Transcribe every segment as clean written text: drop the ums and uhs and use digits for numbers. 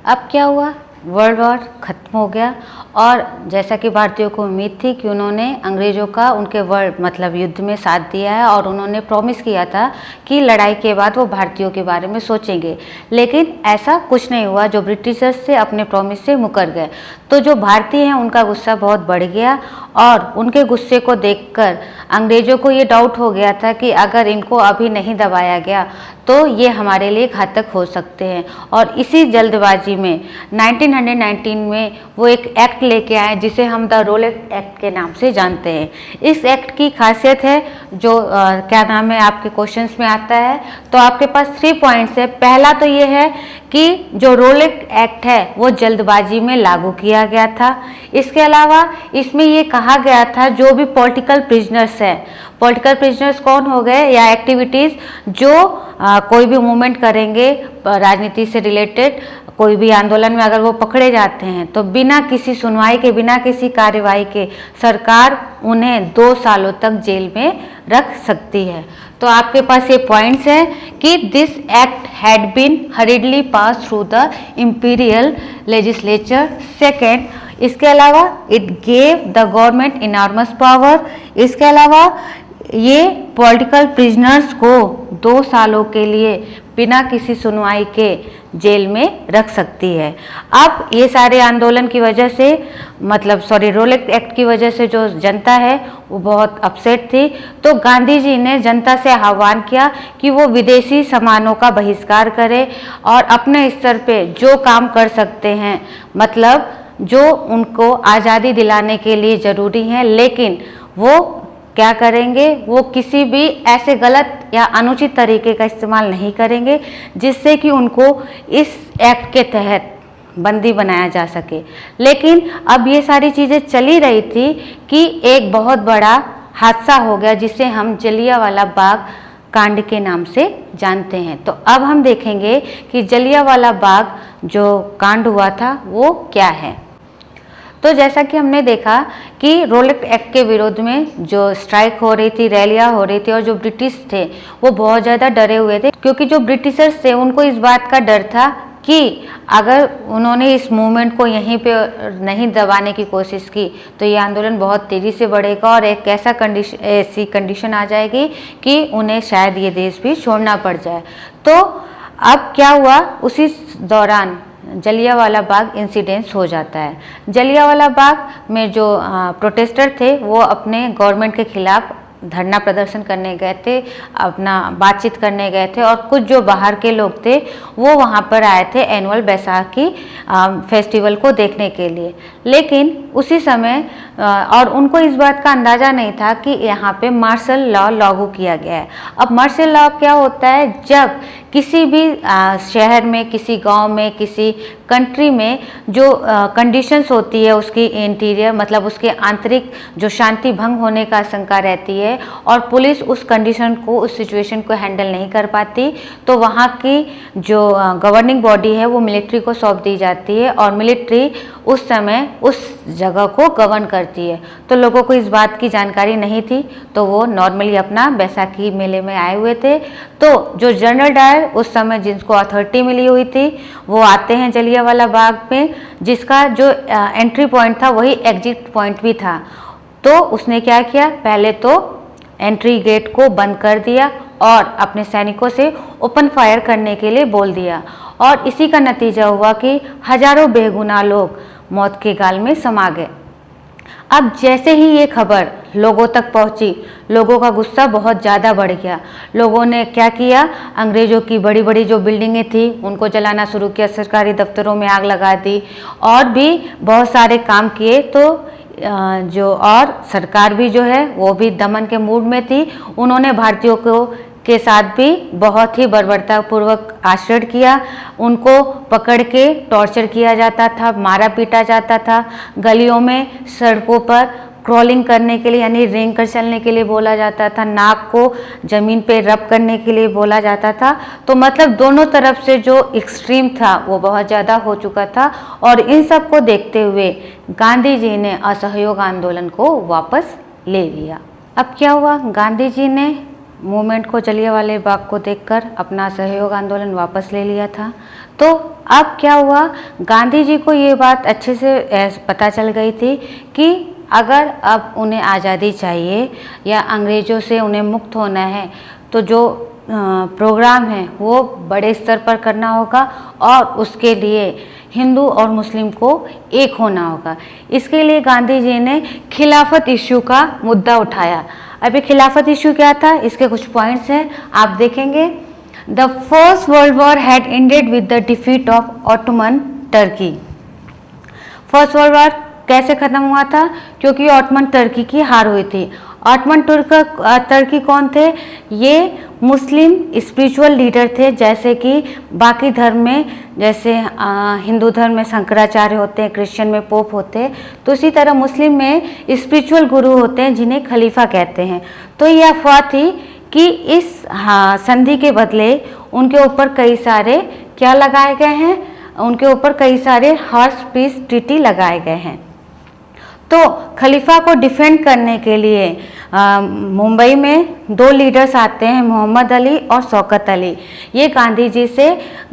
अब क्या हुआ, वर्ल्ड वॉर ख़त्म हो गया और जैसा कि भारतीयों को उम्मीद थी कि उन्होंने अंग्रेज़ों का उनके वर्ल्ड मतलब युद्ध में साथ दिया है और उन्होंने प्रॉमिस किया था कि लड़ाई के बाद वो भारतीयों के बारे में सोचेंगे, लेकिन ऐसा कुछ नहीं हुआ। जो ब्रिटिशर्स से अपने प्रॉमिस से मुकर गए, तो जो भारतीय हैं उनका गुस्सा बहुत बढ़ गया और उनके गुस्से को देखकर अंग्रेज़ों को ये डाउट हो गया था कि अगर इनको अभी नहीं दबाया गया तो ये हमारे लिए घातक हो सकते हैं। और इसी जल्दबाजी में 1919 में वो एक एक्ट लेके आए जिसे हम द रोलेट एक्ट के नाम से जानते हैं। इस एक्ट की खासियत है जो क्या नाम है आपके क्वेश्चंस में आता है, तो आपके पास 3 पॉइंट्स है। पहला तो ये है कि जो रोलेट एक्ट है वो जल्दबाजी में लागू किया गया था। इसके अलावा इसमें ये कहा गया था जो भी पॉलिटिकल प्रिजनर्स हैं, पॉलिटिकल प्रिजनर्स कौन हो गए या एक्टिविटीज़ जो कोई भी मूवमेंट करेंगे राजनीति से रिलेटेड, कोई भी आंदोलन में अगर वो पकड़े जाते हैं तो बिना किसी सुनवाई के, बिना किसी कार्यवाही के सरकार उन्हें 2 सालों तक जेल में रख सकती है। तो आपके पास ये पॉइंट्स हैं कि this act had been hurriedly pass through the imperial legislature. Second, इसके अलावा it gave the government enormous power. इसके अलावा ये पॉलिटिकल प्रिजनर्स को 2 सालों के लिए बिना किसी सुनवाई के जेल में रख सकती है। अब ये सारे आंदोलन की वजह से रोलेट एक्ट की वजह से जो जनता है वो बहुत अपसेट थी, तो गांधी जी ने जनता से आह्वान किया कि वो विदेशी सामानों का बहिष्कार करे और अपने स्तर पे जो काम कर सकते हैं, मतलब जो उनको आज़ादी दिलाने के लिए ज़रूरी है, लेकिन वो क्या करेंगे, वो किसी भी ऐसे गलत या अनुचित तरीके का इस्तेमाल नहीं करेंगे जिससे कि उनको इस एक्ट के तहत बंदी बनाया जा सके। लेकिन अब ये सारी चीज़ें चली रही थी कि एक बहुत बड़ा हादसा हो गया जिसे हम जलियांवाला बाग कांड के नाम से जानते हैं। तो अब हम देखेंगे कि जलियांवाला बाग जो कांड हुआ था वो क्या है। तो जैसा कि हमने देखा कि रोलेट एक्ट के विरोध में जो स्ट्राइक हो रही थी, रैलियां हो रही थी और जो ब्रिटिश थे वो बहुत ज़्यादा डरे हुए थे, क्योंकि जो ब्रिटिशर्स थे उनको इस बात का डर था कि अगर उन्होंने इस मूवमेंट को यहीं पे नहीं दबाने की कोशिश की तो ये आंदोलन बहुत तेज़ी से बढ़ेगा और एक ऐसी कंडीशन आ जाएगी कि उन्हें शायद ये देश भी छोड़ना पड़ जाए। तो अब क्या हुआ, उसी दौरान जलियांवाला बाग इंसिडेंस हो जाता है। जलियांवाला बाग में जो प्रोटेस्टर थे वो अपने गवर्नमेंट के खिलाफ धरना प्रदर्शन करने गए थे, अपना बातचीत करने गए थे और कुछ जो बाहर के लोग थे वो वहाँ पर आए थे एनुअल बैसाखी फेस्टिवल को देखने के लिए। लेकिन उसी समय और उनको इस बात का अंदाज़ा नहीं था कि यहाँ पे मार्शल लॉ लागू किया गया है। अब मार्शल लॉ क्या होता है, जब किसी भी शहर में, किसी गांव में, किसी कंट्री में जो कंडीशंस होती है उसकी इंटीरियर मतलब उसके आंतरिक जो शांति भंग होने का आशंका रहती है और पुलिस उस कंडीशन को, उस सिचुएशन को हैंडल नहीं कर पाती, तो वहाँ की जो गवर्निंग बॉडी है वो मिलिट्री को सौंप दी जाती है और मिलिट्री उस समय उस जगह को गवर्न करती है। तो लोगों को इस बात की जानकारी नहीं थी, तो वो नॉर्मली अपना बैसाखी मेले में आए हुए थे। तो जो जनरल डायर उस समय जिनको अथॉरिटी मिली हुई थी वो आते हैं जलियांवाला बाग में, जिसका जो एंट्री पॉइंट था वही एग्जिट पॉइंट भी था। तो उसने क्या किया, पहले तो एंट्री गेट को बंद कर दिया और अपने सैनिकों से ओपन फायर करने के लिए बोल दिया और इसी का नतीजा हुआ कि हजारों बेगुनाह लोग मौत के गाल में समा गए। अब जैसे ही ये खबर लोगों तक पहुंची, लोगों का गुस्सा बहुत ज़्यादा बढ़ गया। लोगं ने क्या किया, अंग्रेज़ों की बड़ी बड़ी जो बिल्डिंगें थी उनको जलाना शुरू किया, सरकारी दफ्तरों में आग लगा दी और भी बहुत सारे काम किए। तो जो और सरकार भी जो है वो भी दमन के मूड में थी। उन्होंने भारतीयों के साथ भी बहुत ही बर्बरतापूर्वक आचरण किया। उनको पकड़ के टॉर्चर किया जाता था, मारा पीटा जाता था। गलियों में, सड़कों पर क्रॉलिंग करने के लिए यानी रेंग कर चलने के लिए बोला जाता था, नाक को ज़मीन पे रब करने के लिए बोला जाता था। तो मतलब दोनों तरफ से जो एक्सट्रीम था वो बहुत ज़्यादा हो चुका था और इन सब को देखते हुए गांधी जी ने असहयोग आंदोलन को वापस ले लिया। अब क्या हुआ, गांधी जी ने मूवमेंट को, जलियांवाला बाग को देखकर अपना सहयोग आंदोलन वापस ले लिया था। तो अब क्या हुआ, गांधी जी को ये बात अच्छे से पता चल गई थी कि अगर अब उन्हें आज़ादी चाहिए या अंग्रेज़ों से उन्हें मुक्त होना है तो जो प्रोग्राम है वो बड़े स्तर पर करना होगा और उसके लिए हिंदू और मुस्लिम को एक होना होगा। इसके लिए गांधी जी ने खिलाफत इश्यू का मुद्दा उठाया। अभी खिलाफत इश्यू क्या था, इसके कुछ पॉइंट्स हैं, आप देखेंगे। The first world war had ended with the defeat of Ottoman Turkey. First world war कैसे ख़त्म हुआ था, क्योंकि ऑटोमन टर्की की हार हुई थी। ऑटोमन टर्की कौन थे, ये मुस्लिम स्पिरिचुअल लीडर थे, जैसे कि बाकी धर्म में, जैसे हिंदू धर्म में शंकराचार्य होते हैं, क्रिश्चियन में पोप होते हैं, तो इसी तरह मुस्लिम में स्पिरिचुअल गुरु होते हैं जिन्हें खलीफा कहते हैं। तो यह अफवाह थी कि इस संधि के बदले उनके ऊपर कई सारे क्या लगाए गए हैं, उनके ऊपर कई सारे हॉर्स पीस ट्रीटी लगाए गए हैं। तो खलीफा को डिफेंड करने के लिए मुंबई में दो लीडर्स आते हैं, मोहम्मद अली और शौकत अली। ये गांधी जी से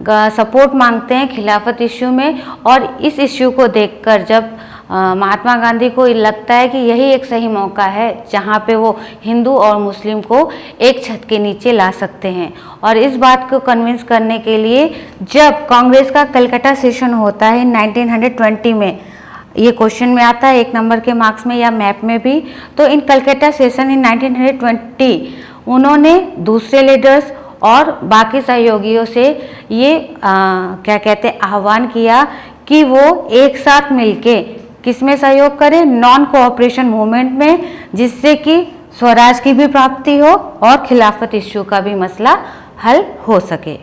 सपोर्ट मांगते हैं खिलाफत इश्यू में, और इस इश्यू को देखकर जब महात्मा गांधी को लगता है कि यही एक सही मौका है जहाँ पे वो हिंदू और मुस्लिम को एक छत के नीचे ला सकते हैं, और इस बात को कन्विंस करने के लिए जब कांग्रेस का कलकत्ता सेशन होता है 1920 में, ये क्वेश्चन में आता है 1 नंबर के मार्क्स में या मैप में भी, तो इन कलकत्ता सेशन इन 1920 उन्होंने दूसरे लीडर्स और बाकी सहयोगियों से ये क्या कहते हैं आह्वान किया कि वो एक साथ मिलके किसमें सहयोग करें, नॉन कोऑपरेशन मूवमेंट में, जिससे कि स्वराज की भी प्राप्ति हो और खिलाफत इश्यू का भी मसला हल हो सके।